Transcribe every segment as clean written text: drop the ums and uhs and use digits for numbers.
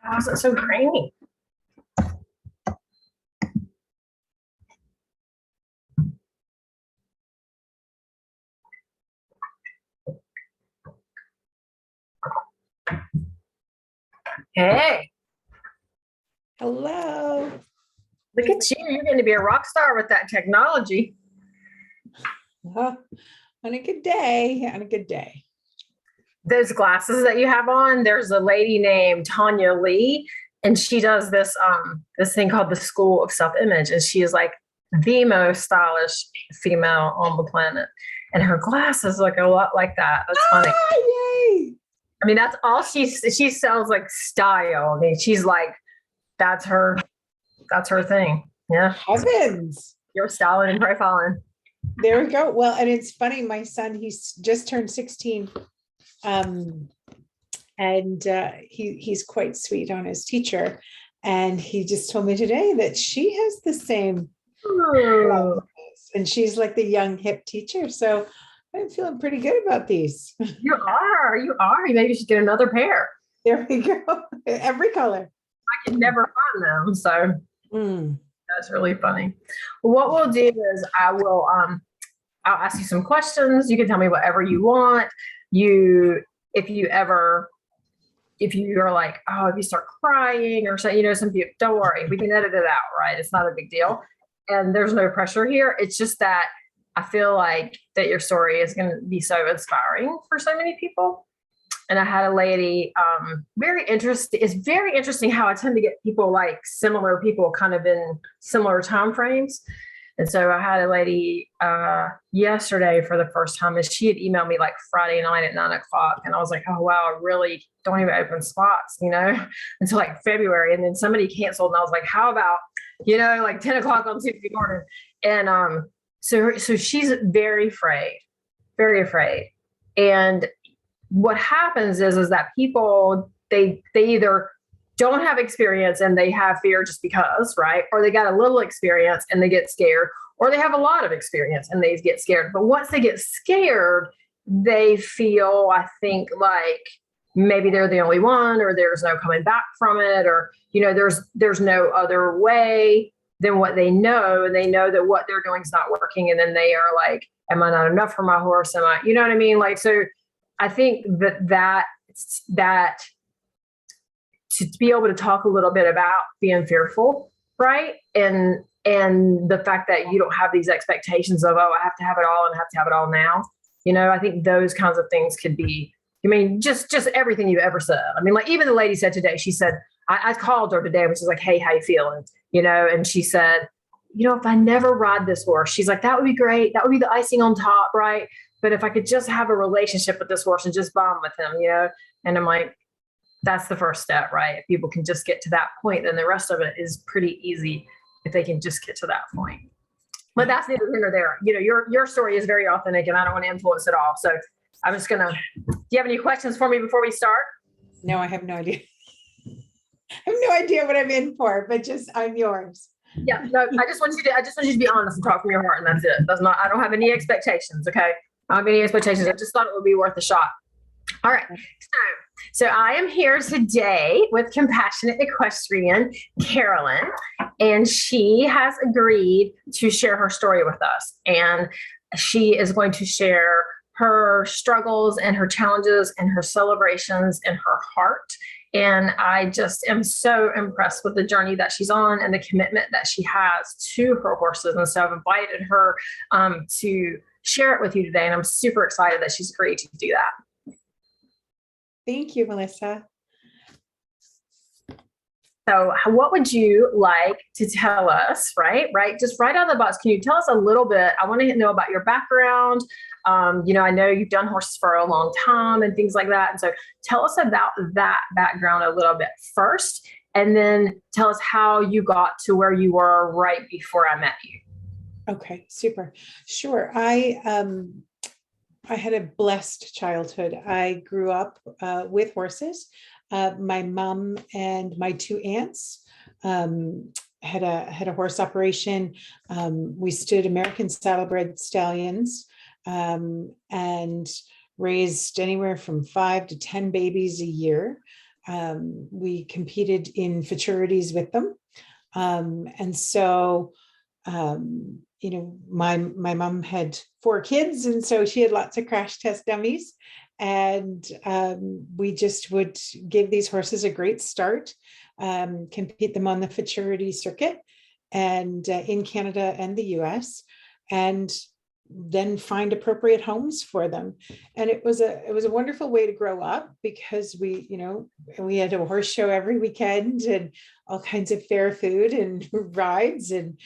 How is it so grainy? Hey, Hello. look at you. You're going to be a rock star with that technology. On a good day, on a good day. Those glasses that you have on, there's a lady named Tanya Lee, and she does this thing called the School of Self-Image, and she is like the most stylish female on the planet. And her glasses look a lot like that. That's funny. Yay. I mean, that's all she sells, like style. I mean, she's like, that's her thing. Yeah. Heavens. You're styling and profiling. There we go. Well, and it's funny, my son, he's just turned 16. And he's quite sweet on his teacher. And he just told me today that she has the same. Ooh. And she's like the young hip teacher. So I'm feeling pretty good about these. You are. Maybe you should get another pair. There we go. Every color. I can never find them. So that's really funny. What we'll do is I'll ask you some questions. You can tell me whatever you want. If you're like, oh, if you start crying or something, some people, don't worry, we can edit it out, right? It's not a big deal. And there's no pressure here. It's just that I feel like that your story is going to be so inspiring for so many people. And I had a lady, it's very interesting how I tend to get people, like similar people kind of in similar time frames. And so I had a lady yesterday for the first time, and she had emailed me like Friday night at 9:00. And I was like, oh, wow, I really don't even open spots, until like February. And then somebody canceled. And I was like, how about, like 10 o'clock on Tuesday morning. And so she's very afraid. And what happens is that people, they either don't have experience and they have fear just because, right? Or they got a little experience and they get scared, or they have a lot of experience and they get scared. But once they get scared, they feel, I think, like maybe they're the only one, or there's no coming back from it, or, there's no other way than what they know. And they know that what they're doing is not working. And then they are like, am I not enough for my horse? Am I, you know what I mean? Like, so I think that to be able to talk a little bit about being fearful, right? And the fact that you don't have these expectations of, oh, I have to have it all and I have to have it all now. I think those kinds of things could be, just everything you've ever said. I mean, like even the lady said today, she said, I called her today, which is like, hey, how you feeling? And she said, if I never ride this horse, she's like, that would be great. That would be the icing on top, right? But if I could just have a relationship with this horse and just bond with him, and I'm like, that's the first step, right? If people can just get to that point, then the rest of it is pretty easy if they can just get to that point. But that's neither here nor there. Your story is very authentic and I don't want to influence it all. So I'm just do you have any questions for me before we start? No, I have no idea. I have no idea what I'm in for, but just, I'm yours. Yeah, no, I just want you to be honest and talk from your heart, and that's it. I don't have any expectations. Okay. I don't have any expectations. I just thought it would be worth a shot. All right. So I am here today with compassionate equestrian Carolyn, and she has agreed to share her story with us. And she is going to share her struggles and her challenges and her celebrations and her heart. And I just am so impressed with the journey that she's on and the commitment that she has to her horses. And so I've invited her to share it with you today. And I'm super excited that she's agreed to do that. Thank you, Melissa. So what would you like to tell us, right? Just right out of the box. Can you tell us a little bit? I want to know about your background. I know you've done horses for a long time and things like that. And so tell us about that background a little bit first, and then tell us how you got to where you were right before I met you. Okay, super. Sure. I had a blessed childhood. I grew up with horses. My mom and my two aunts had a horse operation. We stood American saddlebred stallions and raised anywhere from 5 to 10 babies a year. We competed in futurities with them. And so, my mom had 4 kids, and so she had lots of crash test dummies. And we just would give these horses a great start, compete them on the futurity circuit and in Canada and the US, and then find appropriate homes for them. And it was a wonderful way to grow up, because we had a horse show every weekend and all kinds of fair food and rides and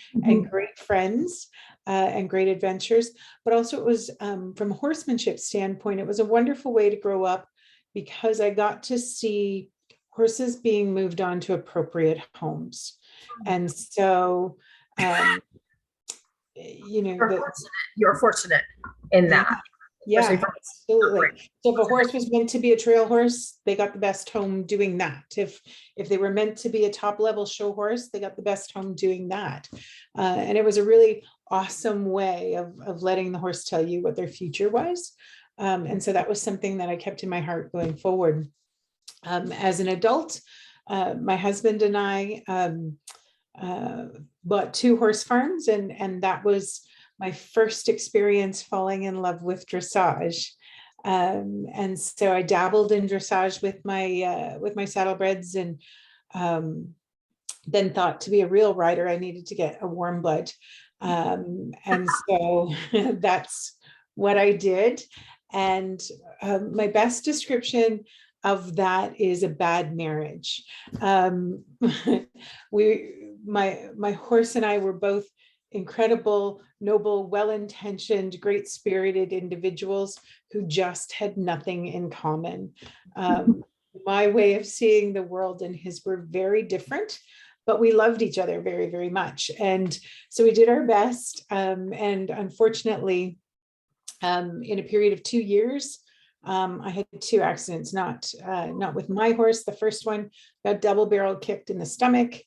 great friends and great adventures. But also it was, from a horsemanship standpoint, it was a wonderful way to grow up, because I got to see horses being moved on to appropriate homes. And so, you're fortunate in that. Yeah, absolutely. So if a horse was meant to be a trail horse, they got the best home doing that. If they were meant to be a top level show horse, they got the best home doing that. And it was a really awesome way of letting the horse tell you what their future was. And so that was something that I kept in my heart going forward. As an adult, my husband and I bought 2 horse farms, and that was my first experience falling in love with dressage. And so I dabbled in dressage with my saddlebreds, and then thought, to be a real rider, I needed to get a warm blood. And so that's what I did. And my best description of that is a bad marriage. My horse and I were both incredible, noble, well-intentioned, great-spirited individuals who just had nothing in common. My way of seeing the world and his were very different, but we loved each other very, very much. And so we did our best. And unfortunately, in a period of 2 years, I had 2 accidents, not with my horse. The first one got double barrel kicked in the stomach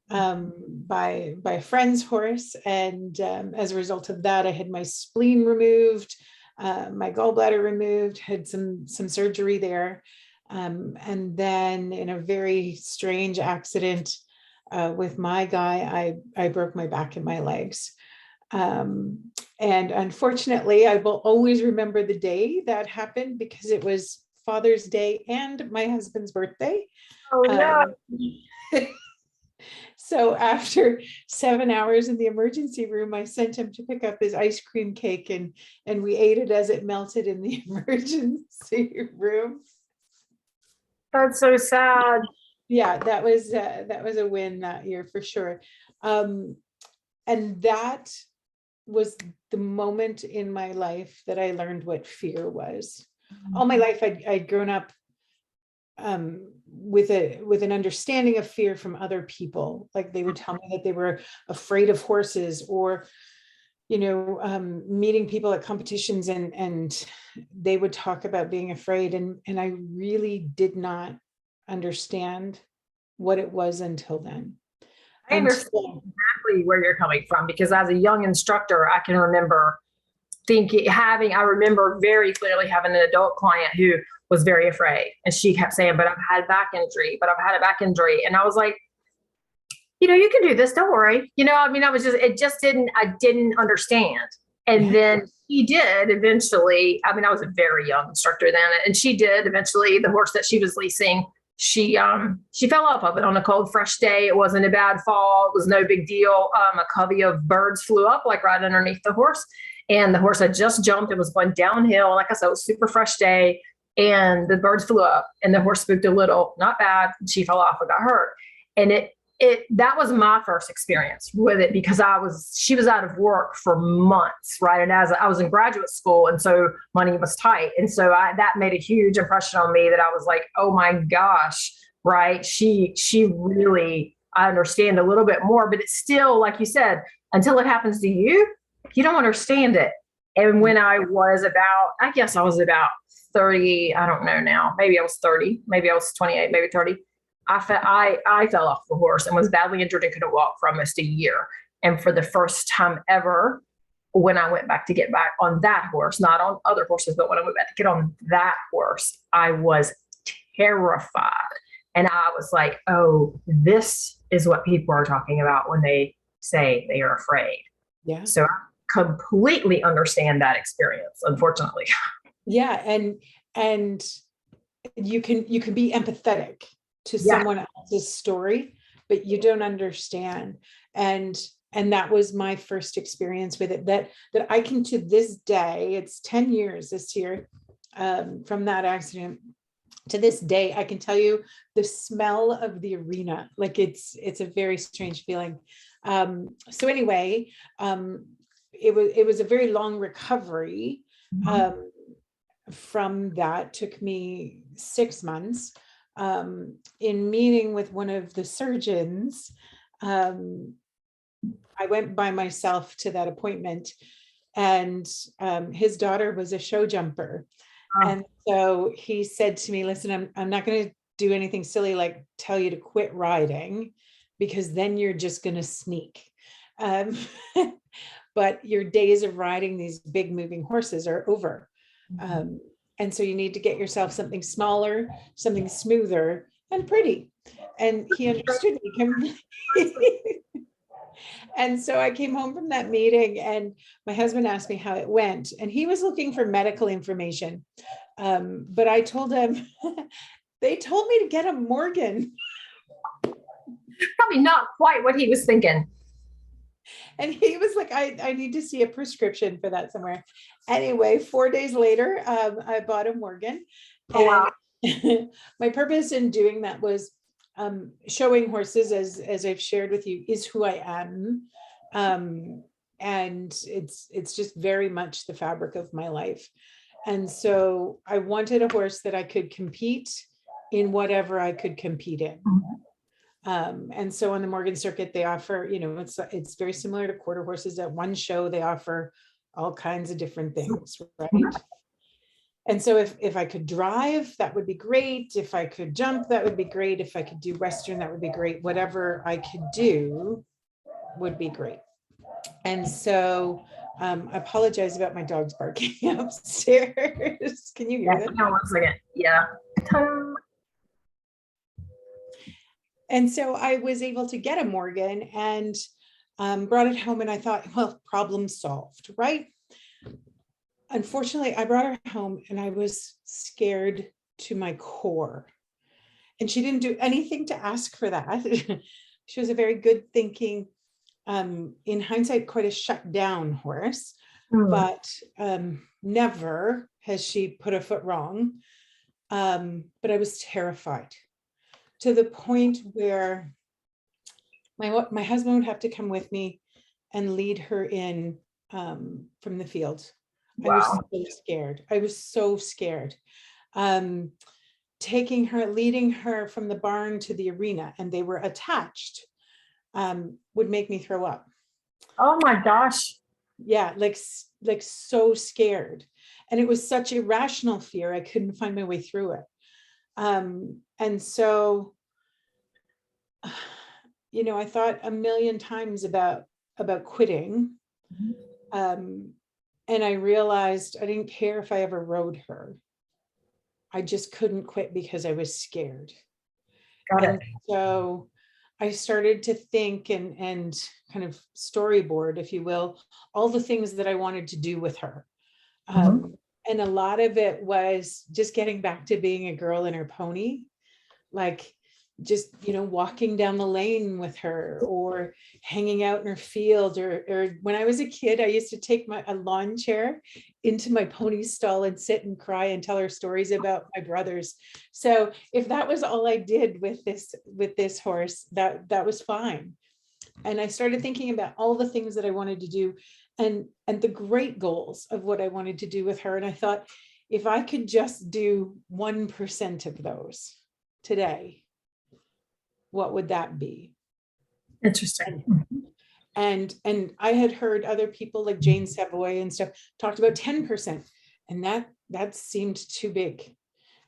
by a friend's horse. And as a result of that, I had my spleen removed, my gallbladder removed, had some surgery there. And then in a very strange accident with my guy, I broke my back and my legs. And unfortunately, I will always remember the day that happened, because it was Father's Day and my husband's birthday. Oh no. So after 7 hours in the emergency room, I sent him to pick up his ice cream cake, and we ate it as it melted in the emergency room. That's so sad. Yeah, that was a win that year for sure. And that was the moment in my life that I learned what fear was. All my life, I'd grown up with an understanding of fear from other people. Like, they would tell me that they were afraid of horses, or meeting people at competitions, and they would talk about being afraid, and I really did not understand what it was until then. I understand exactly where you're coming from, because as a young instructor, I can remember I remember very clearly having an adult client who was very afraid, and she kept saying, but I've had a back injury. And I was like, you can do this. Don't worry. I didn't understand. And then she did eventually. I was a very young instructor then, and she did eventually. The horse that she was leasing, she fell off of it on a cold, fresh day. It wasn't a bad fall. It was no big deal. A covey of birds flew up like right underneath the horse, and the horse had just jumped. It was going downhill. Like I said, it was a super fresh day, and the birds flew up, and the horse spooked a little, not bad. She fell off and got hurt. And that was my first experience with it, because she was out of work for months, right? And as I was in graduate school, and so money was tight. And so that made a huge impression on me, that I was like, oh my gosh, right? She really, I understand a little bit more, but it's still, like you said, until it happens to you, you don't understand it. And when I was about 30, I don't know now, maybe I was 30, maybe I was 28, maybe 30. I fell off the horse and was badly injured and couldn't walk for almost a year. And for the first time ever, when I went back to get back on that horse, not on other horses, but when I went back to get on that horse, I was terrified, And I was like, oh, this is what people are talking about when they say they are afraid. Yeah. So I completely understand that experience, unfortunately. Yeah. And you can be empathetic to Yeah. someone else's story, but you don't understand. And that was my first experience with it, that I can, to this day, it's 10 years this year, from that accident. To this day, I can tell you the smell of the arena. Like it's a very strange feeling. So anyway, it was a very long recovery. From that, took me 6 months. In meeting with one of the surgeons, I went by myself to that appointment, and his daughter was a show jumper. And so he said to me, listen, I'm not going to do anything silly like tell you to quit riding, because then you're just going to sneak. But your days of riding these big moving horses are over. And so you need to get yourself something smaller, something smoother and pretty. And he understood me completely. And so I came home from that meeting, and my husband asked me how it went, and he was looking for medical information. But I told him, they told me to get a Morgan. Probably not quite what he was thinking. And he was like, I need to see a prescription for that somewhere. Anyway, 4 days later, I bought a Morgan. Oh, wow. And my purpose in doing that was showing horses, as I've shared with you, is who I am. And it's just very much the fabric of my life. And so I wanted a horse that I could compete in whatever I could compete in. And so on the Morgan circuit, they offer, it's very similar to quarter horses. At one show, they offer all kinds of different things, right? And so if I could drive, that would be great. If I could jump, that would be great. If I could do Western, that would be great. Whatever I could do would be great. And so I apologize about my dogs barking upstairs. Can you hear them? Hang on 1 second. Yeah. And so I was able to get a Morgan and brought it home, and I thought, well, problem solved, right? Unfortunately, I brought her home and I was scared to my core. And she didn't do anything to ask for that. She was a very good thinking, in hindsight, quite a shut down horse, but never has she put a foot wrong. But I was terrified, to the point where my husband would have to come with me and lead her in from the field. Wow. I was so scared. I was so scared. Taking her, leading her from the barn to the arena, and they were attached, would make me throw up. Oh my gosh. Yeah, like so scared. And it was such irrational fear, I couldn't find my way through it. And so, I thought a million times about quitting. And I realized I didn't care if I ever rode her. I just couldn't quit because I was scared. Got it. So I started to think and kind of storyboard, if you will, all the things that I wanted to do with her. And a lot of it was just getting back to being a girl in her pony, like just, walking down the lane with her, or hanging out in her field, or when I was a kid, I used to take a lawn chair into my pony stall and sit and cry and tell her stories about my brothers. So if that was all I did with this horse, that was fine. And I started thinking about all the things that I wanted to do, and the great goals of what I wanted to do with her. And I thought, if I could just do 1% of those today, what would that be? Interesting. And I had heard other people like Jane Savoy and stuff talked about 10%, and that seemed too big.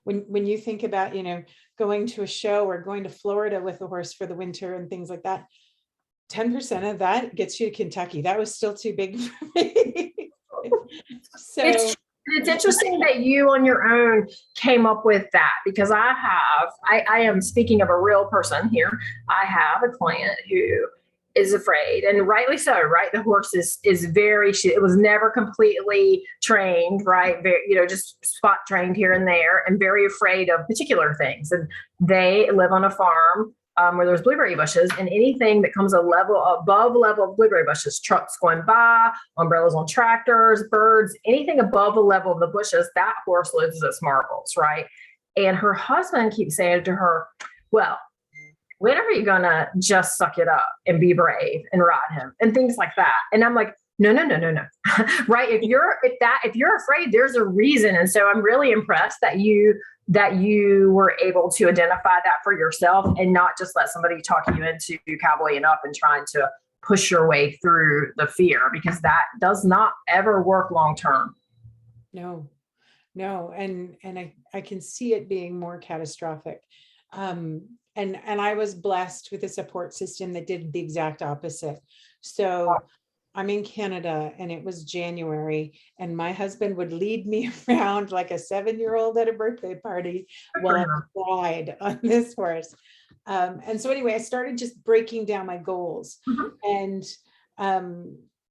When you think about, going to a show or going to Florida with a horse for the winter and things like that, 10% of that gets you to Kentucky. That was still too big for me. So It's interesting that you on your own came up with that, because I am speaking of a real person here. I have a client who is afraid, and rightly so, right? The horse is very, it was never completely trained, right? Very, just spot trained here and there, and very afraid of particular things. And they live on a farm where there's blueberry bushes, and anything that comes above the level of blueberry bushes, trucks going by, umbrellas on tractors, birds, anything above the level of the bushes, that horse loses its marbles, right? And her husband keeps saying to her, well, when are you gonna just suck it up and be brave and ride him and things like that? And I'm like, no, right? If you're afraid, there's a reason. And so I'm really impressed that you were able to identify that for yourself and not just let somebody talk you into cowboying up and trying to push your way through the fear, because that does not ever work long term. No. And I can see it being more catastrophic. And I was blessed with a support system that did the exact opposite. So I'm in Canada and it was January, and my husband would lead me around like a 7-year-old at a birthday party while I cried on this horse. And so anyway, I started just breaking down my goals, and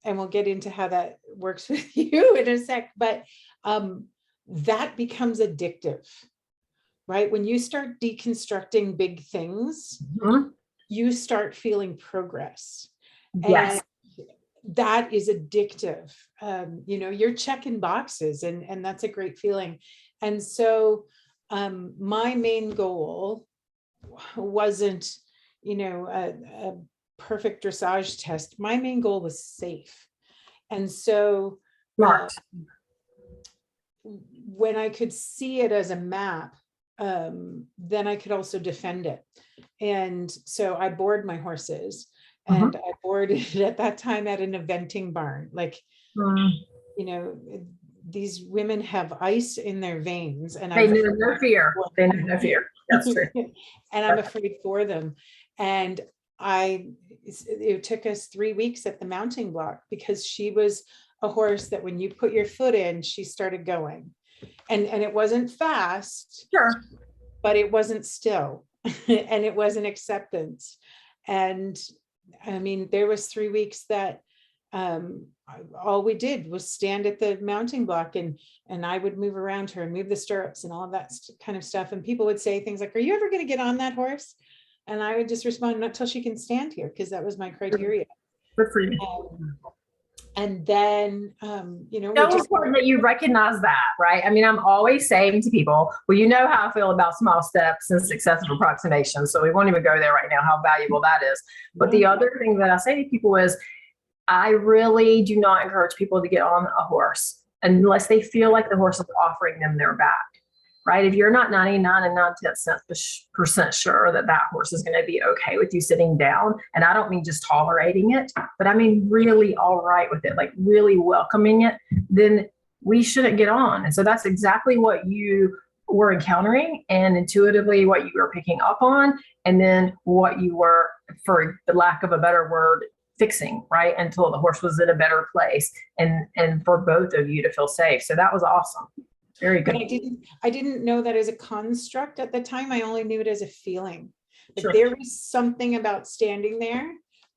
we'll get into how that works with you in a sec, but that becomes addictive. Right? When you start deconstructing big things, you start feeling progress. Yes. And that is addictive. You're checking boxes, and that's a great feeling. And so my main goal wasn't, a perfect dressage test. My main goal was safe. And so when I could see it as a map, then I could also defend it. And so I board my horses, and I boarded at that time at an eventing barn. Like, these women have ice in their veins, and they know no fear. They know no fear. That's true. And I'm afraid for them. And it took us 3 weeks at the mounting block, because she was a horse that when you put your foot in, she started going. And it wasn't fast, sure, but it wasn't still, and it wasn't acceptance. And I mean, there was 3 weeks that all we did was stand at the mounting block, and I would move around her and move the stirrups and all of that kind of stuff. And people would say things like, "Are you ever going to get on that horse?" And I would just respond, "Not till she can stand here," because that was my criteria. Good for you. And then, so important that you recognize that, right? I mean, I'm always saying to people, well, you know how I feel about small steps and successful approximations. So we won't even go there right now, how valuable that is. But the other thing that I say to people is, I really do not encourage people to get on a horse unless they feel like the horse is offering them their back, right? If you're not 99 and 9% sure that horse is going to be okay with you sitting down, and I don't mean just tolerating it, but I mean really all right with it, like really welcoming it, then we shouldn't get on. And so that's exactly what you were encountering, and intuitively what you were picking up on, and then what you were, for the lack of a better word, fixing, right? Until the horse was in a better place, and for both of you to feel safe. So that was awesome. Very good. I didn't know that as a construct at the time. I only knew it as a feeling. Like there was something about standing there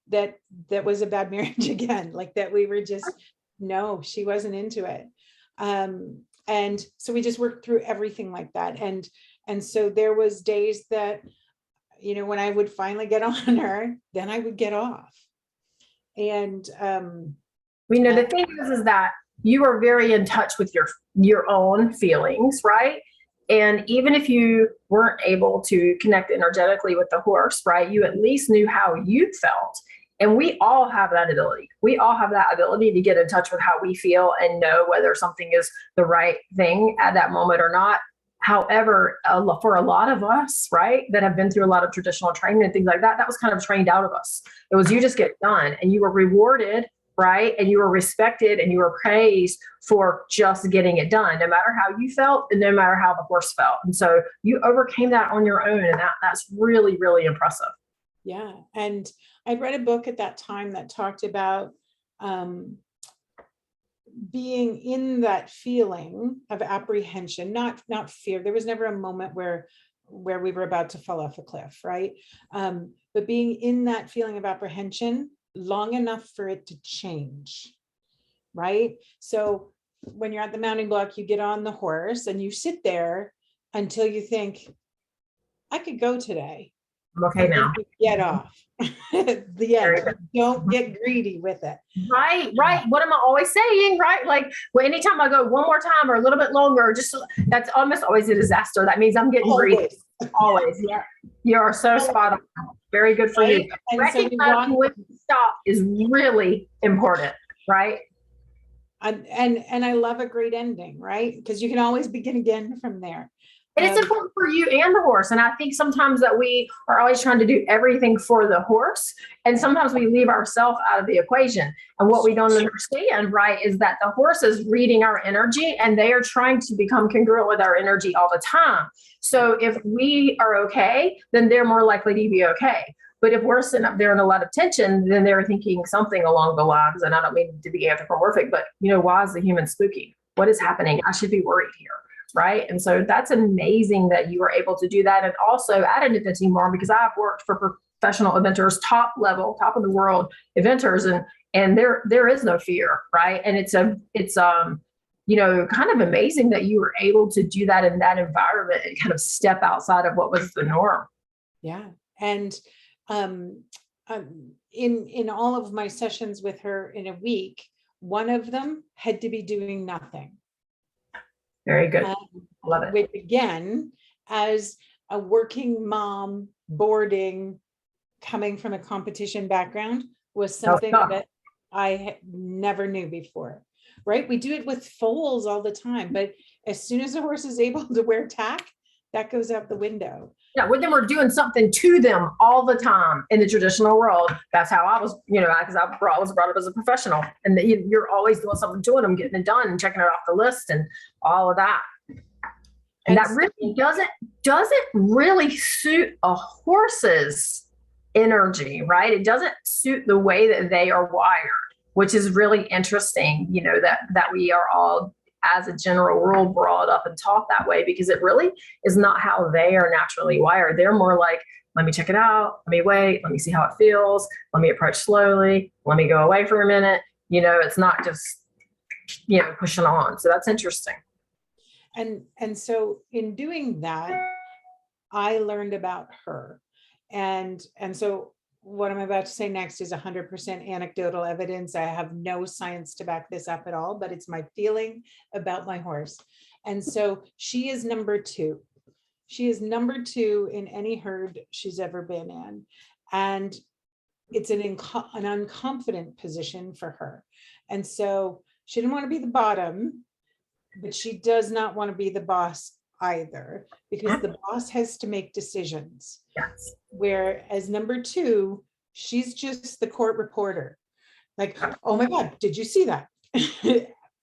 that was a bad marriage again. Like that we were just, no, she wasn't into it. And so we just worked through everything like that. And so there was days that, when I would finally get on her, then I would get off. And the thing is that you are very in touch with your own feelings, right? And even if you weren't able to connect energetically with the horse, right, you at least knew how you felt. And we all have that ability. We all have that ability to get in touch with how we feel and know whether something is the right thing at that moment or not. However, for a lot of us, right, that have been through a lot of traditional training and things like that, that was kind of trained out of us. It was, you just get done and you were rewarded, right? And you were respected and you were praised for just getting it done, no matter how you felt and no matter how the horse felt. And so you overcame that on your own, and that's really, really impressive. Yeah. And I'd read a book at that time that talked about being in that feeling of apprehension, not fear. There was never a moment where we were about to fall off a cliff, right? But being in that feeling of apprehension long enough for it to change, right? So when you're at the mounting block, you get on the horse and you sit there until you think, I could go today. I'm okay now. Get off. The end. Don't get greedy with it. Right. What am I always saying? Right. Like, well, anytime I go one more time or a little bit longer, just that's almost always a disaster. That means I'm getting greedy. Always. Yeah. You are so spot on. Very good for you. And recognizing when to stop is really important. Right. And I love a great ending, right? Because you can always begin again from there. And it's important for you and the horse. And I think sometimes that we are always trying to do everything for the horse. And sometimes we leave ourselves out of the equation. And what we don't understand, right, is that the horse is reading our energy and they are trying to become congruent with our energy all the time. So if we are okay, then they're more likely to be okay. But if we're sitting up there in a lot of tension, then they're thinking something along the lines, and I don't mean to be anthropomorphic, but, why is the human spooky? What is happening? I should be worried here. Right. And so that's amazing that you were able to do that. And also at an eventing barn, because I've worked for professional eventers, top level, top of the world eventers, and there is no fear. Right. And it's kind of amazing that you were able to do that in that environment and kind of step outside of what was the norm. Yeah. And in all of my sessions with her in a week, one of them had to be doing nothing. Very good. Love it. Which again, as a working mom, boarding, coming from a competition background, was something that I never knew before, right? We do it with foals all the time, but as soon as a horse is able to wear tack, that goes out the window. Yeah, with them, we're doing something to them all the time in the traditional world. That's how I was, because I was brought up as a professional, and you're always doing something to them, getting it done, and checking it off the list, and all of that. And that really doesn't really suit a horse's energy, right? It doesn't suit the way that they are wired, which is really interesting. That we are all, as a general rule, brought up and taught that way, because it really is not how they are naturally wired. They're more like, let me check it out. Let me wait. Let me see how it feels. Let me approach slowly. Let me go away for a minute. It's not just, pushing on. So that's interesting. And so in doing that, I learned about her. And so what I'm about to say next is 100% anecdotal evidence. I have no science to back this up at all, but it's my feeling about my horse. And so she is number 2. She is number 2 in any herd she's ever been in. And it's an unconfident position for her. And so she didn't want to be the bottom, but she does not want to be the boss either, because the boss has to make decisions. Yes. Whereas number 2, she's just the court reporter. Like, oh my God, did you see that?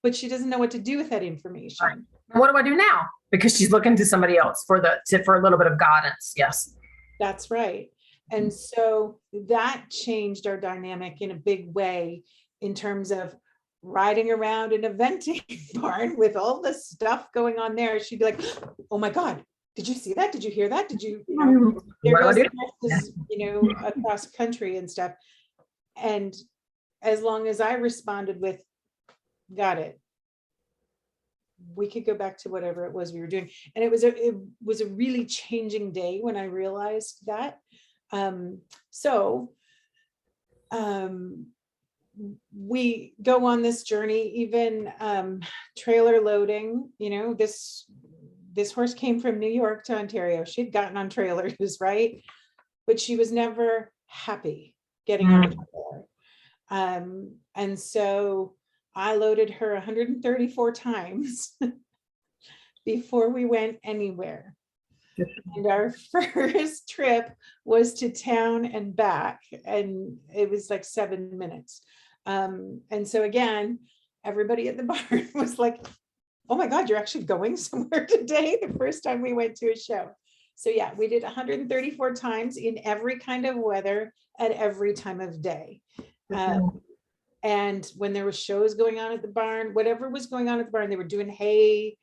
But she doesn't know what to do with that information. Right. And what do I do now? Because she's looking to somebody else for a little bit of guidance. Yes. That's right. And so that changed our dynamic in a big way, in terms of riding around in a eventing barn with all the stuff going on there. She'd be like, oh my God, did you see that? Did you hear that? Did you, there goes the horses, across country and stuff. And as long as I responded with, got it, we could go back to whatever it was we were doing. And it was a really changing day when I realized that. We go on this journey, even trailer loading. This horse came from New York to Ontario. She'd gotten on trailers, right? But she was never happy getting on a trailer. And so I loaded her 134 times before we went anywhere. And our first trip was to town and back, and it was like 7 minutes. And so again, everybody at the barn was like, oh my God, you're actually going somewhere today? The first time we went to a show. So yeah, we did 134 times in every kind of weather at every time of day. And when there were shows going on at the barn, whatever was going on at the barn, they were doing hay,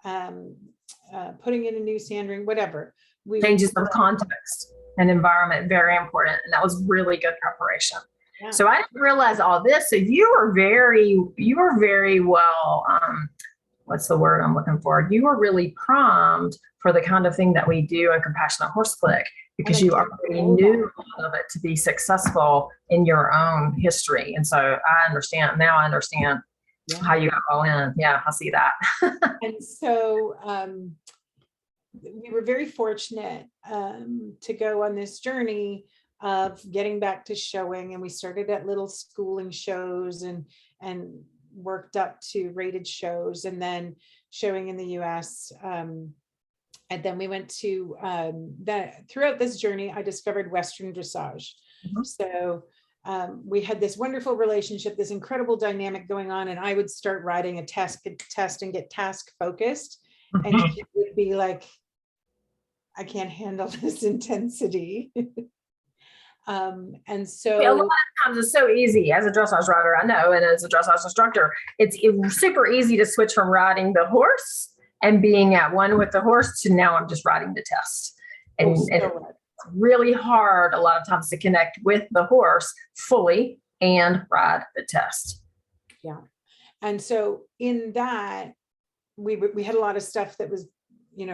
putting in a new sand ring, whatever. Changes of context and environment, very important. And that was really good preparation. Yeah. So I didn't realize all this. So you were very well, what's the word I'm looking for? You were really primed for the kind of thing that we do in Compassionate Horse Click, because you already knew a lot of it to be successful in your own history. And so I understand how you got all in. Yeah, I see that. And so we were very fortunate to go on this journey of getting back to showing. And we started at little schooling shows and worked up to rated shows, and then showing in the US. And then we went to throughout this journey, I discovered Western dressage. Mm-hmm. So we had this wonderful relationship, this incredible dynamic going on. And I would start riding a test and get task focused. Mm-hmm. And she would be like, I can't handle this intensity. And so a lot of times it's so easy as a dressage rider, I know, and as a dressage instructor, it's super easy to switch from riding the horse and being at one with the horse to now I'm just riding the test. And, and it's really hard a lot of times to connect with the horse fully and ride the test. Yeah. And so in that, we had a lot of stuff that was,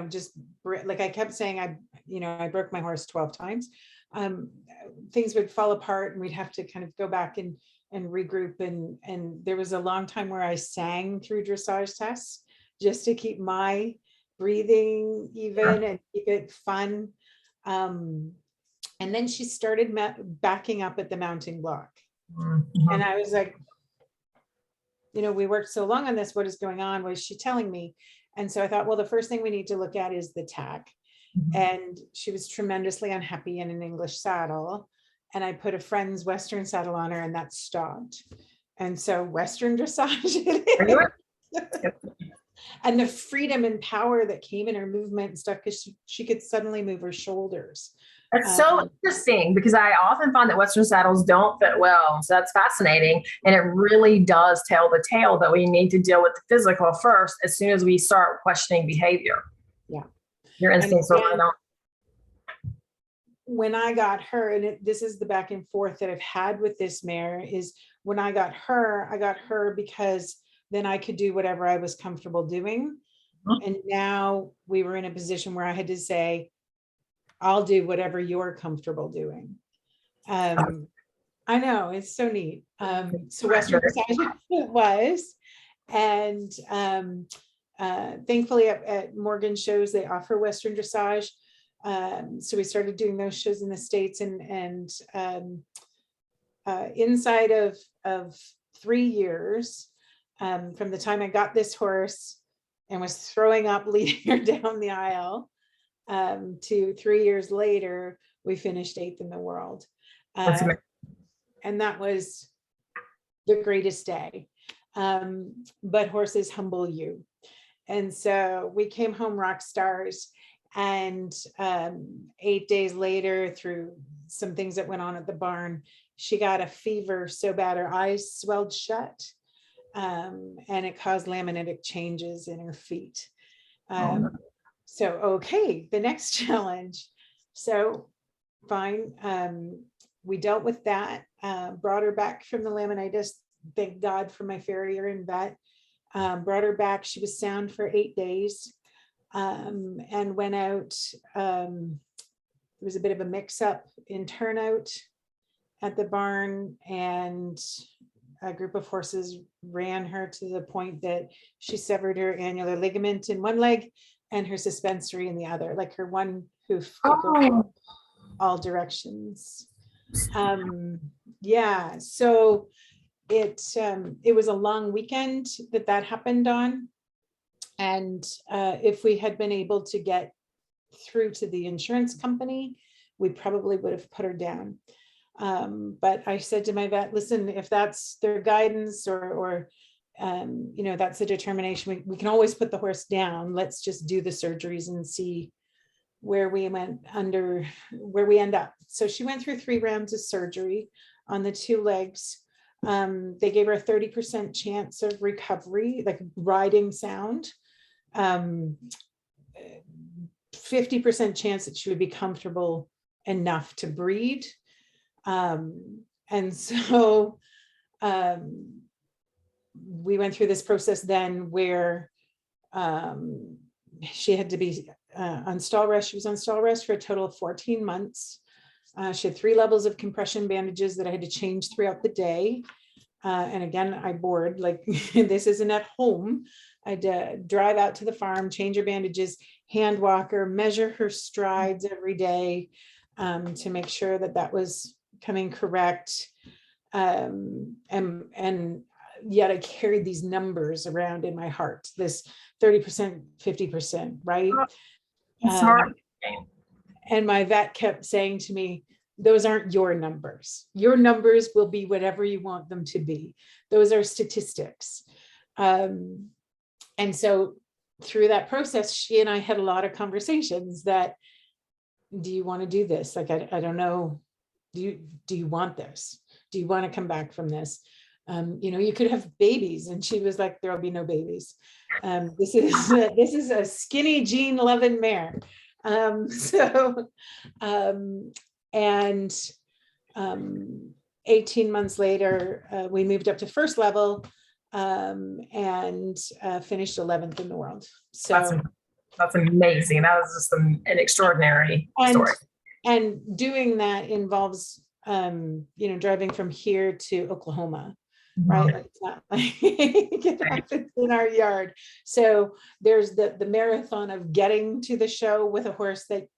just like I kept saying, I broke my horse 12 times. Things would fall apart and we'd have to kind of go back and regroup. And there was a long time where I sang through dressage tests just to keep my breathing even and keep it fun. And then she started backing up at the mounting block. Mm-hmm. And I was like, we worked so long on this. What is going on? What is she telling me? And so I thought, well, the first thing we need to look at is the tack. Mm-hmm. And she was tremendously unhappy in an English saddle. And I put a friend's Western saddle on her and that stopped. And so Western dressage. And the freedom and power that came in her movement and stuff, because she could suddenly move her shoulders. That's so interesting, because I often find that Western saddles don't fit well. So that's fascinating. And it really does tell the tale that we need to deal with the physical first as soon as we start questioning behavior. Yeah. Your instincts really don't. When I got her, and this is the back and forth that I've had with this mare, is when I got her because then I could do whatever I was comfortable doing. Mm-hmm. And now we were in a position where I had to say, I'll do whatever you're comfortable doing. I know, it's so neat. So Western dressage it was. And thankfully at Morgan shows, they offer Western dressage. So we started doing those shows in the States, and inside of 3 years, from the time I got this horse and was throwing up leading her down the aisle, to 3 years later, we finished 8th in the world. And that was the greatest day. But horses humble you. And so we came home rock stars. And 8 days later, through some things that went on at the barn, she got a fever so bad her eyes swelled shut. And it caused laminitic changes in her feet. So, okay, the next challenge. So fine. We dealt with that, brought her back from the laminitis. Thank God for my farrier and vet. Brought her back. She was sound for 8 days, and went out. There was a bit of a mix up in turnout at the barn, and a group of horses ran her to the point that she severed her annular ligament in one leg and her suspensory in the other, like her one hoof could go all directions. Yeah, so it was a long weekend that happened on. And if we had been able to get through to the insurance company, we probably would have put her down. But I said to my vet, listen, if that's their guidance or that's a determination, we can always put the horse down. Let's just do the surgeries and see where we end up. So she went through 3 rounds of surgery on the 2 legs. They gave her a 30% chance of recovery, like riding sound. 50% chance that she would be comfortable enough to breed. And so we went through this process then where she had to be on stall rest. She was on stall rest for a total of 14 months. She had 3 levels of compression bandages that I had to change throughout the day. And again, I bored, like this isn't at home. I'd drive out to the farm, change her bandages, hand walk her, measure her strides every day to make sure that that was coming correct. And yet I carried these numbers around in my heart, this 30%, 50%, right? And my vet kept saying to me, those aren't your numbers. Your numbers will be whatever you want them to be. Those are statistics. And so through that process, she and I had a lot of conversations that, do you want to do this? Like, I don't know. Do you want this? Do you want to come back from this? You could have babies. And she was like, there'll be no babies. This is a skinny gene loving mare. 18 months later, we moved up to first level and finished 11th in the world. So that's amazing. That was just an extraordinary story. And doing that involves, driving from here to Oklahoma, right? Like, it's not like it happens in our yard. So there's the marathon of getting to the show with a horse that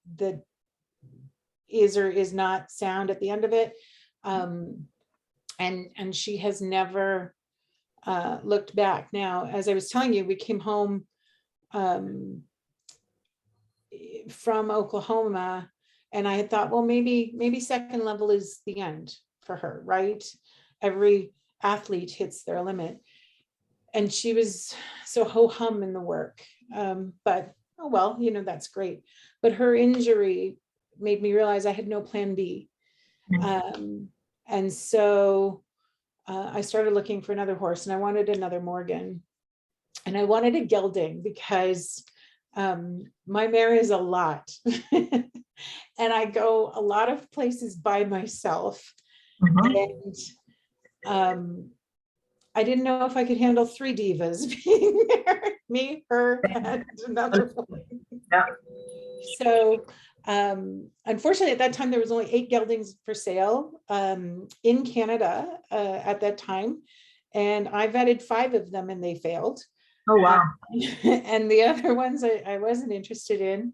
is or is not sound at the end of it. And she has never looked back. Now, as I was telling you, we came home from Oklahoma, and I had thought, well, maybe second level is the end for her, right? Every athlete hits their limit. And she was so ho-hum in the work. But, oh, well, that's great. But her injury made me realize I had no plan B. And so I started looking for another horse, and I wanted another Morgan. And I wanted a gelding because my mare is a lot. And I go a lot of places by myself. And I didn't know if I could handle 3 divas being there, me, her, and another one. Yeah. So unfortunately, at that time, there was only 8 geldings for sale in Canada at that time. And I vetted 5 of them and they failed. Oh, wow. And the other ones I wasn't interested in.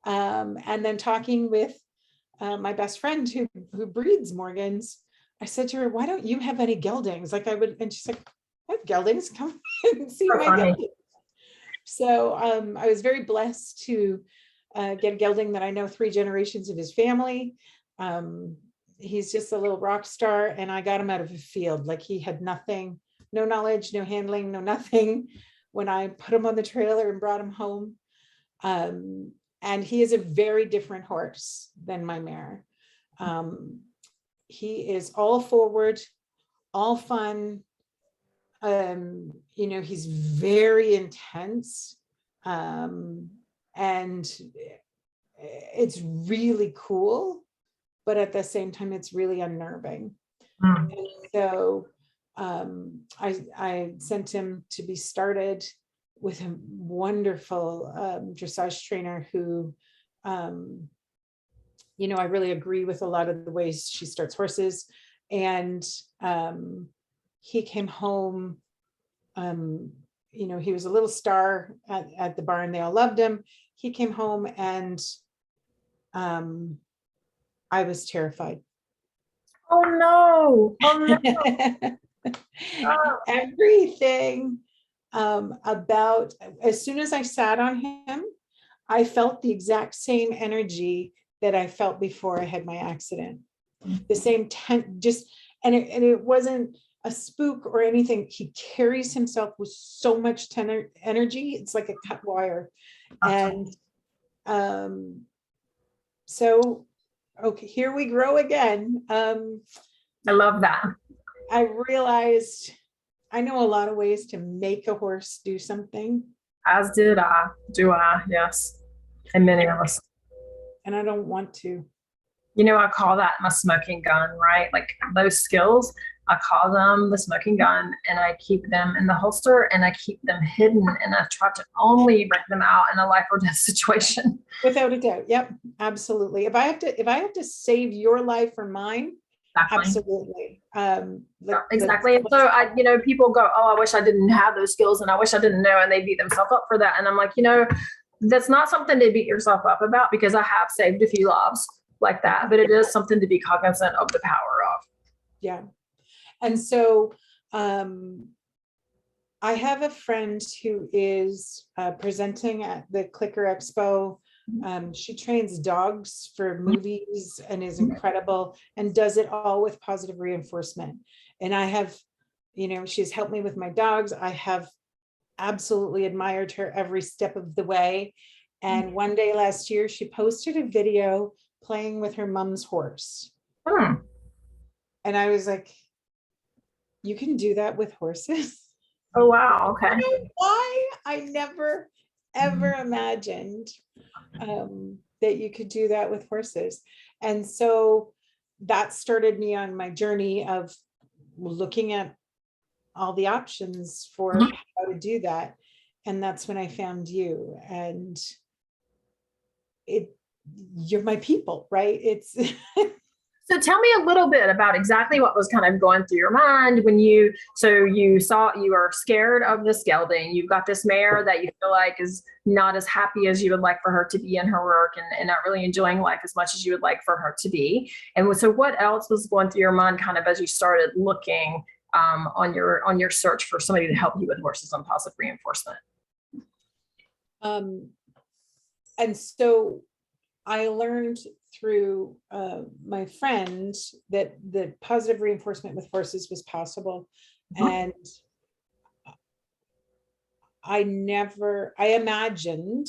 And then talking with my best friend who breeds Morgans, I said to her, why don't you have any geldings? Like I would, and she's like, I have geldings, come and see my geldings. So I was very blessed to get a gelding that I know 3 generations of his family. He's just a little rock star, and I got him out of a field. Like he had nothing, no knowledge, no handling, no nothing. When I put him on the trailer and brought him home, and he is a very different horse than my mare. He is all forward, all fun. He's very intense. And it's really cool, but at the same time, it's really unnerving. And so I sent him to be started with a wonderful dressage trainer who, I really agree with a lot of the ways she starts horses. And he came home, he was a little star at the barn. They all loved him. He came home and I was terrified. Oh no. Oh no. Everything about, as soon as I sat on him, I felt the exact same energy that I felt before I had my accident. The same and it wasn't a spook or anything. He carries himself with so much energy. It's like a cut wire. And so, okay, here we grow again. I love that. I realized I know a lot of ways to make a horse do something. As did I. Do I? Yes. And many of us. And I don't want to. I call that my smoking gun, right? Like those skills, I call them the smoking gun, and I keep them in the holster and I keep them hidden, and I try to only bring them out in a life or death situation. Without a doubt. Yep, absolutely. If I have to save your life or mine, Exactly. absolutely. Exactly. And so people go, oh, I wish I didn't have those skills and I wish I didn't know, and they beat themselves up for that. And I'm like, that's not something to beat yourself up about, because I have saved a few lives like that, but it is something to be cognizant of the power of. Yeah. And so I have a friend who is presenting at the Clicker Expo. She trains dogs for movies and is incredible and does it all with positive reinforcement. And I have, she's helped me with my dogs. I have absolutely admired her every step of the way. And one day last year, she posted a video playing with her mom's horse. And I was like, you can do that with horses? Oh, wow. Okay. I don't know why I never, ever imagined that you could do that with horses. And so that started me on my journey of looking at all the options for how to do that. And that's when I found you, and you're my people, right? It's So tell me a little bit about exactly what was kind of going through your mind when you saw you are scared of this gelding. You've got this mare that you feel like is not as happy as you would like for her to be in her work, and not really enjoying life as much as you would like for her to be. And so what else was going through your mind kind of as you started looking on your search for somebody to help you with horses on positive reinforcement? And so I learned through my friend that the positive reinforcement with horses was possible. And I imagined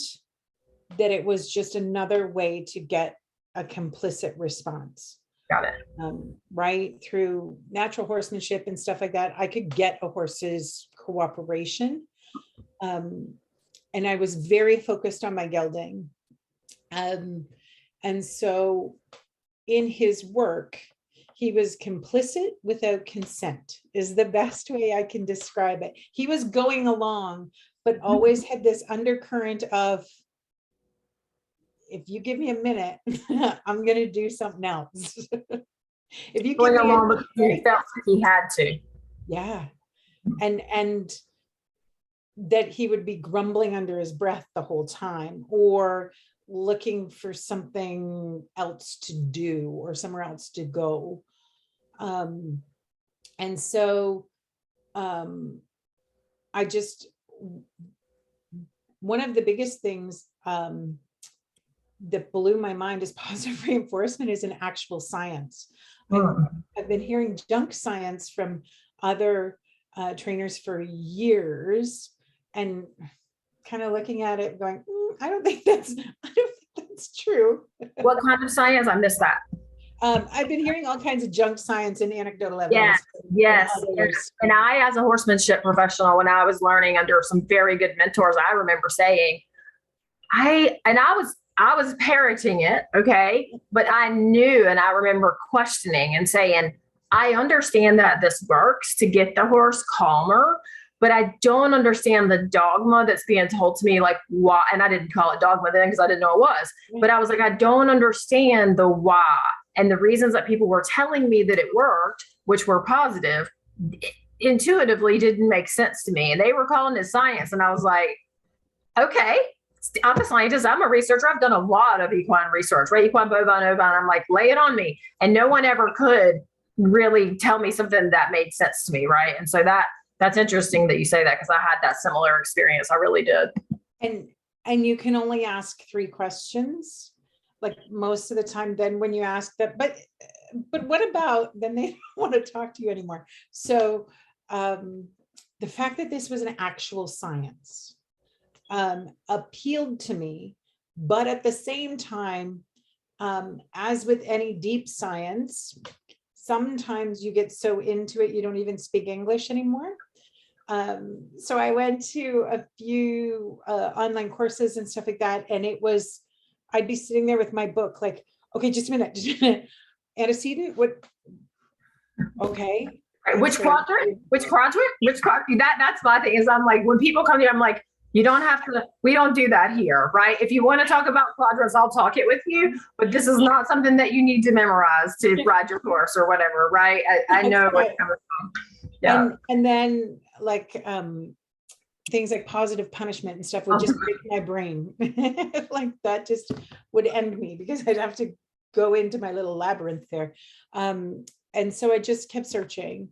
that it was just another way to get a complicit response. Got it. Right, through natural horsemanship and stuff like that, I could get a horse's cooperation. And I was very focused on my gelding. And so in his work, he was complicit without consent, is the best way I can describe it. He was going along, but always had this undercurrent of, if you give me a minute, I'm going to do something else. If you going along because he felt like he had to. Yeah. And that he would be grumbling under his breath the whole time, or looking for something else to do or somewhere else to go. And so I just, one of the biggest things that blew my mind is positive reinforcement is an actual science. I've been hearing junk science from other trainers for years, and kind of looking at it going, I don't think that's true. What kind of science? I missed that. I've been hearing all kinds of junk science and anecdotal evidence. Yes. And I, as a horsemanship professional, when I was learning under some very good mentors, I remember saying, I was parroting it, okay, but I knew, and I remember questioning and saying, I understand that this works to get the horse calmer, but I don't understand the dogma that's being told to me, like why. And I didn't call it dogma then because I didn't know it was, but I was like, I don't understand the why. And the reasons that people were telling me that it worked, which were positive, intuitively didn't make sense to me. And they were calling it science. And I was like, okay, I'm a scientist. I'm a researcher. I've done a lot of equine research, right? Equine, bovine, ovine. I'm like, lay it on me. And no one ever could really tell me something that made sense to me, right? And so that's interesting that you say that, because I had that similar experience. I really did. And you can only ask 3 questions, like most of the time. Then when you ask that, but what about, then they don't want to talk to you anymore. So the fact that this was an actual science appealed to me, but at the same time, as with any deep science, sometimes you get so into it, you don't even speak English anymore. So I went to a few online courses and stuff like that. And I'd be sitting there with my book, like, okay, just a minute. Antecedent, what? Okay. Which quadrant? Which quadrant? Which quadrant? That's my thing is I'm like, when people come here, I'm like, you don't have to, we don't do that here, right? If you want to talk about quadrants, I'll talk it with you, but this is not something that you need to memorize to ride your course or whatever, right? I know where it's coming from. Yeah. And then like things like positive punishment and stuff would just break my brain. Like that just would end me because I'd have to go into my little labyrinth there. And so I just kept searching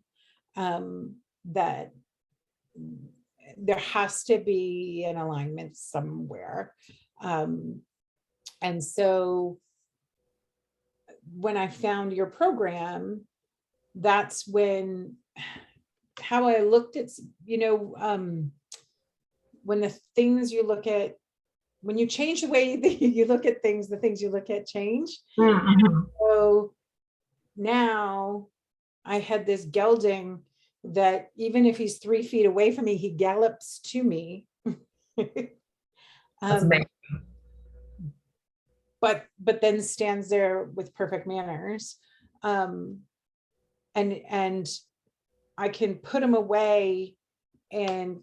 that there has to be an alignment somewhere. And so when I found your program, that's when how I looked at, when the things you look at, when you change the way that you look at things, the things you look at change. Mm-hmm. So now I had this gelding that even if he's 3 feet away from me, he gallops to me. That's amazing. But then stands there with perfect manners. And I can put him away and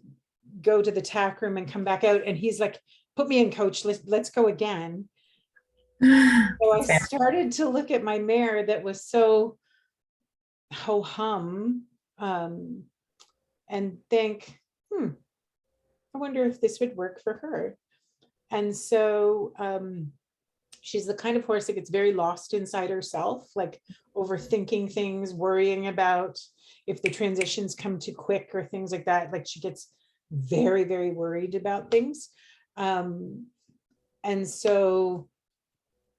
go to the tack room and come back out. And he's like, put me in, coach, let's go again. So I started to look at my mare that was so ho-hum and think, I wonder if this would work for her. And so she's the kind of horse that gets very lost inside herself, like overthinking things, worrying about if the transitions come too quick or things like that. Like she gets very, very worried about things. And so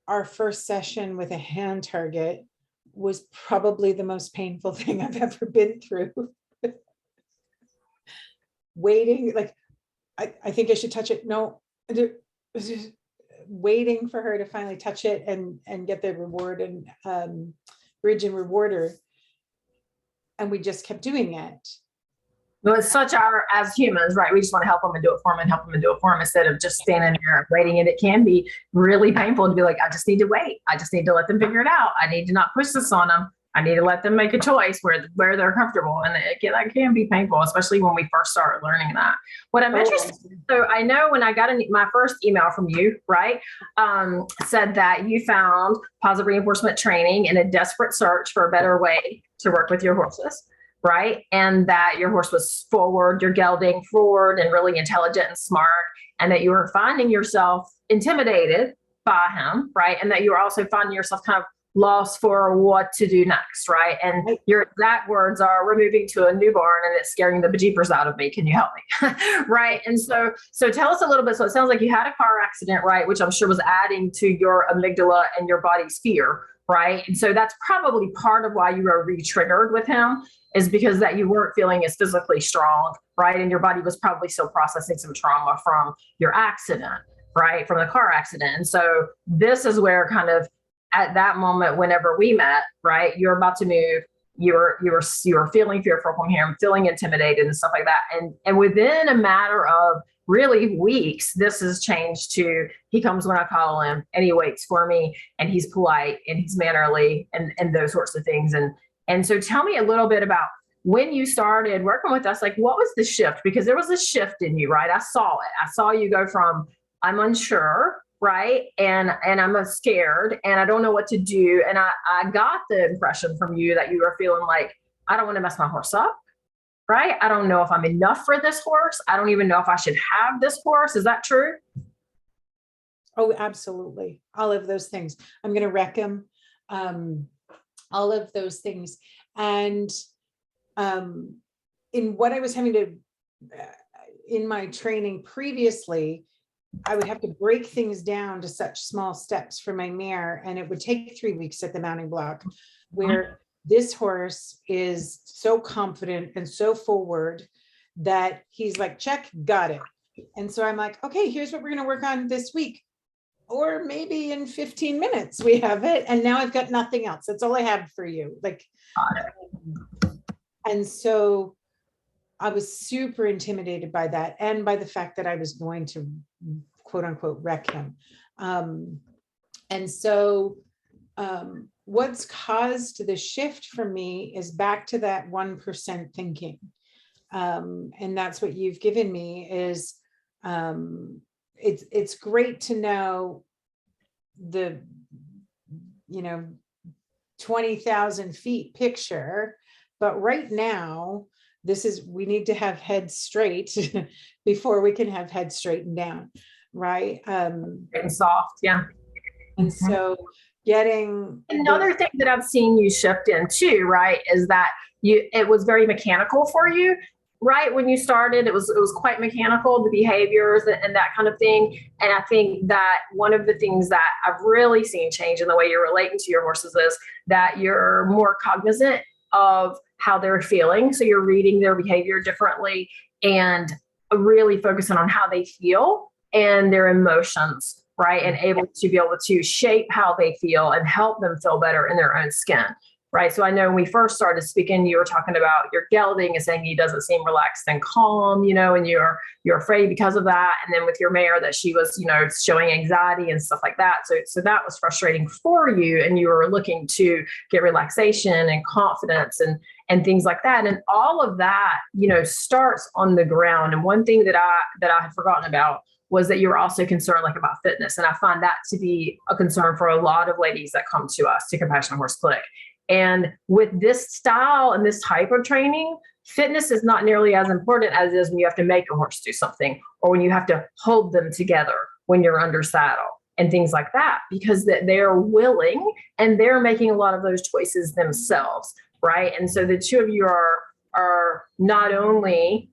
our first session with a hand target was probably the most painful thing I've ever been through. Waiting, like, I think I should touch it. No, waiting for her to finally touch it and get the reward and bridge and rewarder. And we just kept doing it. Well, it's such as humans, right? We just want to help them and do it for them and help them and do it for them instead of just standing there and waiting. And it can be really painful to be like, I just need to wait. I just need to let them figure it out. I need to not push this on them. I need to let them make a choice where they're comfortable. And that can be painful, especially when we first start learning that. What I'm interested in, so I know when I got my first email from you, right, said that you found positive reinforcement training in a desperate search for a better way to work with your horses. Right. And that your horse was forward, you're gelding forward and really intelligent and smart, and that you were finding yourself intimidated by him. Right. And that you were also finding yourself kind of lost for what to do next. Right. And your exact words are, we're moving to a new barn and it's scaring the bejeepers out of me. Can you help me? Right. And so tell us a little bit. So it sounds like you had a car accident, right? Which I'm sure was adding to your amygdala and your body's fear. Right. And so that's probably part of why you were re-triggered with him, is because that you weren't feeling as physically strong, right? And your body was probably still processing some trauma from your accident, right? From the car accident. And so this is where kind of at that moment, whenever we met, right, you're about to move, you were feeling fearful from him, feeling intimidated and stuff like that. And within a matter of really weeks, this has changed to, he comes when I call him and he waits for me and he's polite and he's mannerly and those sorts of things. And so tell me a little bit about when you started working with us, like what was the shift? Because there was a shift in you, right? I saw it. I saw you go from, I'm unsure, right? And I'm scared and I don't know what to do. And I got the impression from you that you were feeling like, I don't want to mess my horse up, right? I don't know if I'm enough for this horse. I don't even know if I should have this horse. Is that true? Oh, absolutely. All of those things. I'm going to wreck him. All of those things. And in what I was having to, in my training previously, I would have to break things down to such small steps for my mare. And it would take 3 weeks at the mounting block, where this horse is so confident and so forward that he's like, check, got it. And so I'm like, okay, here's what we're going to work on this week. or maybe in 15 minutes we have it, and now I've got nothing else. That's all I have for you. Like, and so I was super intimidated by that, and by the fact that I was going to quote unquote wreck him. And so what's caused the shift for me is back to that 1% thinking. And that's what you've given me is, it's great to know the, 20,000 feet picture, but right now, we need to have heads straight before we can have heads straightened down, right? And soft, yeah. And so getting another thing that I've seen you shift into, right, is that it was very mechanical for you, right? When you started, it was quite mechanical, the behaviors and that kind of thing. And I think that one of the things that I've really seen change in the way you're relating to your horses is that you're more cognizant of how they're feeling. So you're reading their behavior differently and really focusing on how they feel and their emotions, right? And able to be able to shape how they feel and help them feel better in their own skin, right? So I know when we first started speaking, you were talking about your gelding and saying he doesn't seem relaxed and calm, and you're afraid because of that. And then with your mare that she was, showing anxiety and stuff like that. So that was frustrating for you, and you were looking to get relaxation and confidence and things like that. And all of that, starts on the ground. And one thing that I had forgotten about was that you're also concerned about fitness. And I find that to be a concern for a lot of ladies that come to us, to Compassionate Horse Clinic. And with this style and this type of training, fitness is not nearly as important as it is when you have to make a horse do something, or when you have to hold them together when you're under saddle and things like that, because they're willing and they're making a lot of those choices themselves, right? And so the two of you are not only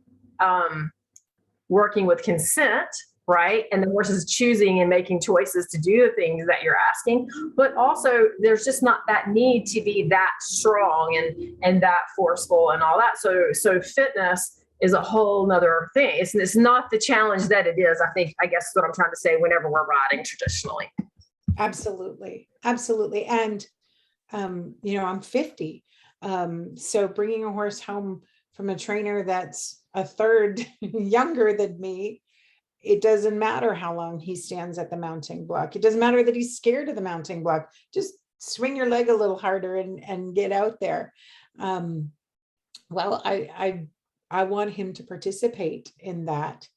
working with consent, right? And the horse is choosing and making choices to do the things that you're asking, but also there's just not that need to be that strong and that forceful and all that. So fitness is a whole nother thing. It's not the challenge that it is, I guess what I'm trying to say, whenever we're riding traditionally. Absolutely. Absolutely. And, I'm 50. So bringing a horse home from a trainer that's a third younger than me, it doesn't matter how long he stands at the mounting block. It doesn't matter that he's scared of the mounting block. Just swing your leg a little harder and get out there. Well, I want him to participate in that.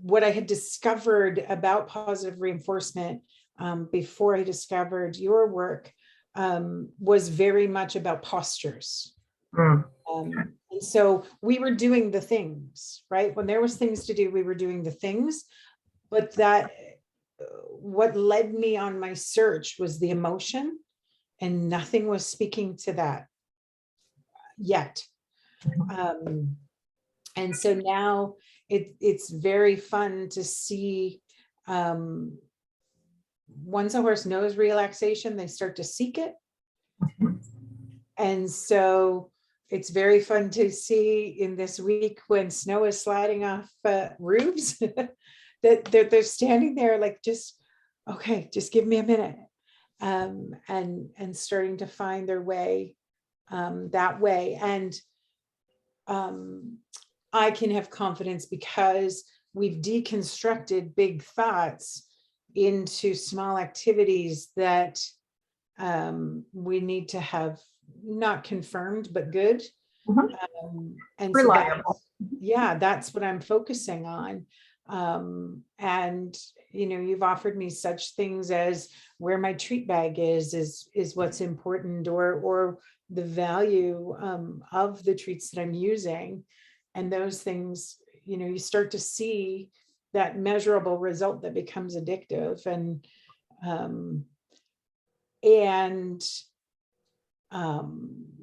What I had discovered about positive reinforcement before I discovered your work was very much about postures. And so we were doing the things, right? When there was things to do, we were doing the things, but what led me on my search was the emotion, and nothing was speaking to that yet. And so now it's very fun to see, once a horse knows relaxation, they start to seek it. And so it's very fun to see in this week when snow is sliding off roofs that they're standing there like, just, okay, just give me a minute. And starting to find their way that way. And I can have confidence because we've deconstructed big thoughts into small activities that we need to have not confirmed, but good. And reliable. So that's what I'm focusing on. And you've offered me such things as where my treat bag is what's important, or the value of the treats that I'm using. And those things, you start to see that measurable result that becomes addictive. And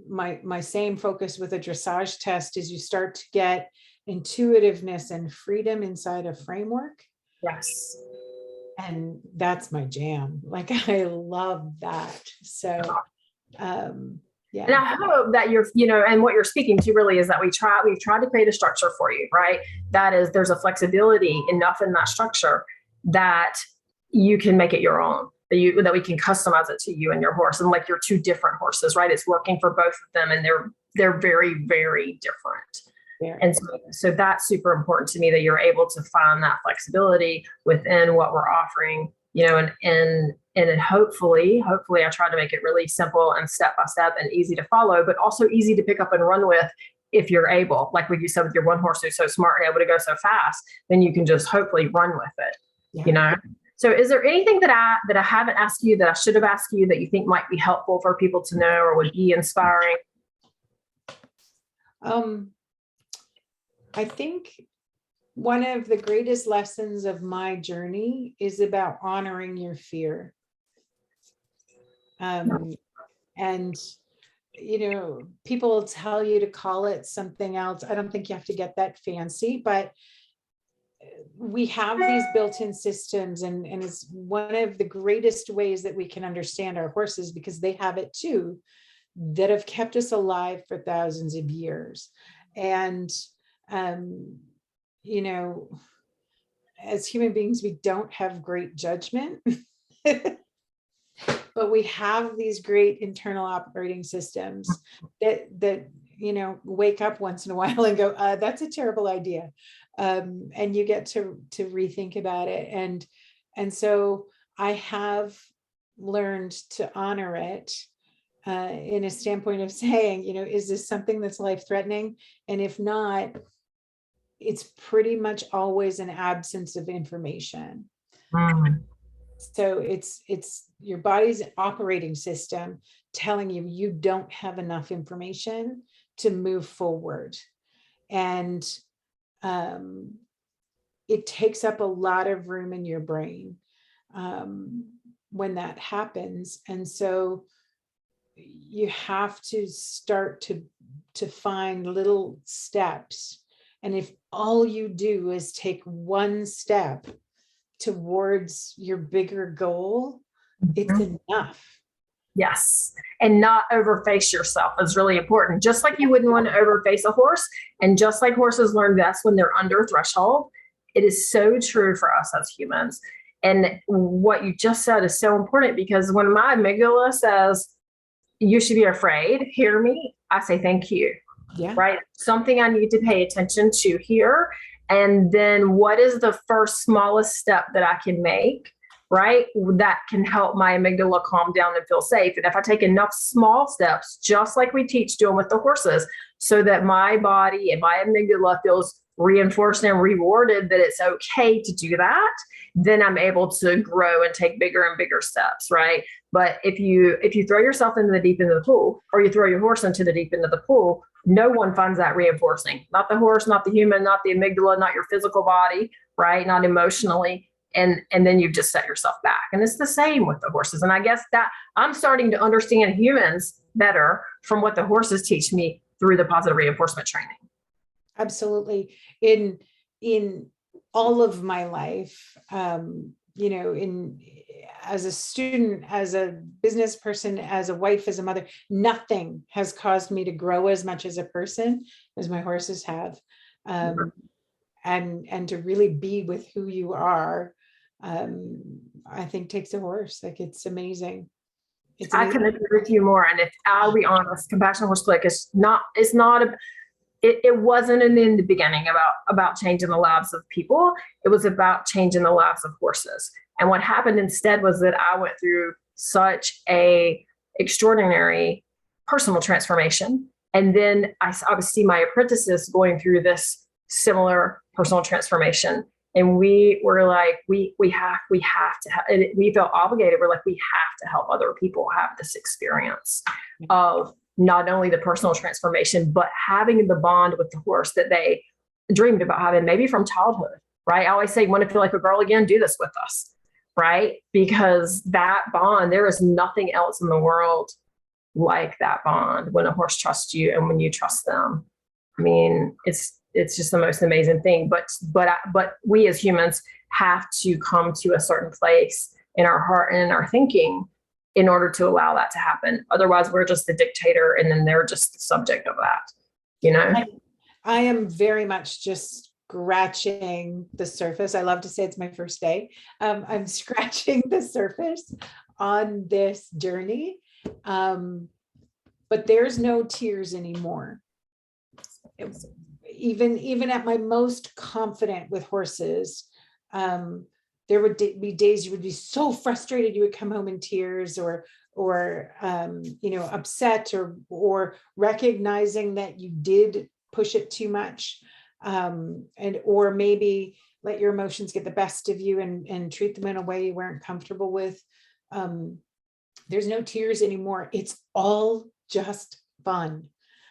my same focus with a dressage test is you start to get intuitiveness and freedom inside a framework. Yes. And that's my jam. Like, I love that. So, And I hope that and what you're speaking to really is that we've tried to create a structure for you, right? That is, there's a flexibility enough in that structure that you can make it your own, that we can customize it to you and your horse, and like your two different horses, right? It's working for both of them, and they're very, very different. Yeah. And so that's super important to me, that you're able to find that flexibility within what we're offering, and hopefully I try to make it really simple and step by step and easy to follow, but also easy to pick up and run with if you're able. Like what you said with your one horse who's so smart and able to go so fast, then you can just hopefully run with it. Yeah. So is there anything that I haven't asked you that I should have asked you that you think might be helpful for people to know or would be inspiring? I think one of the greatest lessons of my journey is about honoring your fear. And, people will tell you to call it something else. I don't think you have to get that fancy, but we have these built-in systems, and it's one of the greatest ways that we can understand our horses, because they have it too, that have kept us alive for thousands of years. And as human beings, we don't have great judgment, but we have these great internal operating systems that wake up once in a while and go, that's a terrible idea. And you get to rethink about it. And so I have learned to honor it in a standpoint of saying, is this something that's life-threatening? And if not, it's pretty much always an absence of information. So it's your body's operating system telling you don't have enough information to move forward. And it takes up a lot of room in your brain when that happens. And so you have to start to find little steps. And if all you do is take one step towards your bigger goal, it's enough. Yes. And not overface yourself is really important. Just like you wouldn't want to overface a horse, and just like horses learn best when they're under threshold, it is so true for us as humans. And what you just said is so important, because when my amygdala says, you should be afraid, hear me, I say, thank you. Yeah. Right. Something I need to pay attention to here. And then what is the first smallest step that I can make, right? That can help my amygdala calm down and feel safe. And if I take enough small steps, just like we teach doing with the horses, so that my body and my amygdala feels reinforced and rewarded that it's okay to do that, then I'm able to grow and take bigger and bigger steps, right? But if you throw yourself into the deep end of the pool, or you throw your horse into the deep end of the pool, no one finds that reinforcing. Not the horse, not the human, not the amygdala, not your physical body, right? Not emotionally. And then you've just set yourself back. And it's the same with the horses. And I guess that I'm starting to understand humans better from what the horses teach me through the positive reinforcement training. Absolutely. In all of my life, as a student, as a business person, as a wife, as a mother, nothing has caused me to grow as much as a person as my horses have. And to really be with who you are, I think takes a horse. Like, it's amazing. I couldn't agree with you more. And if I'll be honest, Compassionate Horse Clinic it wasn't in the beginning about changing the lives of people. It was about changing the lives of horses. And what happened instead was that I went through such a extraordinary personal transformation. And then I would see my apprentices going through this similar personal transformation. And we were like, we have to, we felt obligated. We're like, we have to help other people have this experience of not only the personal transformation, but having the bond with the horse that they dreamed about having, maybe from childhood, right? I always say, want to feel like a girl again, do this with us, right? Because that bond, there is nothing else in the world like that bond when a horse trusts you and when you trust them. I mean, it's just the most amazing thing. But we as humans have to come to a certain place in our heart and in our thinking in order to allow that to happen. Otherwise, we're just the dictator, and then they're just the subject of that, you know? I am very much just scratching the surface. I love to say it's my first day. I'm scratching the surface on this journey. But there's no tears anymore. Even at my most confident with horses, there would be days you would be so frustrated you would come home in tears, or upset, or recognizing that you did push it too much, or maybe let your emotions get the best of you and treat them in a way you weren't comfortable with. There's no tears anymore. It's all just fun.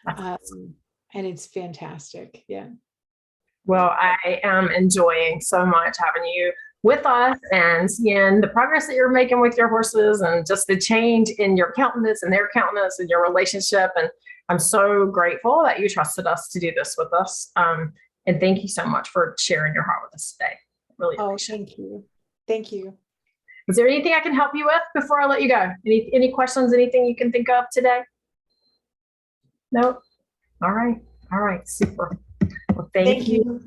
And it's fantastic. Yeah. Well, I am enjoying so much having you with us and seeing the progress that you're making with your horses, and just the change in your countenance and their countenance and your relationship. And I'm so grateful that you trusted us to do this with us. And thank you so much for sharing your heart with us today. Really appreciate thank you. Thank you. Is there anything I can help you with before I let you go? Any questions, anything you can think of today? No? All right. Super. Well, thank you.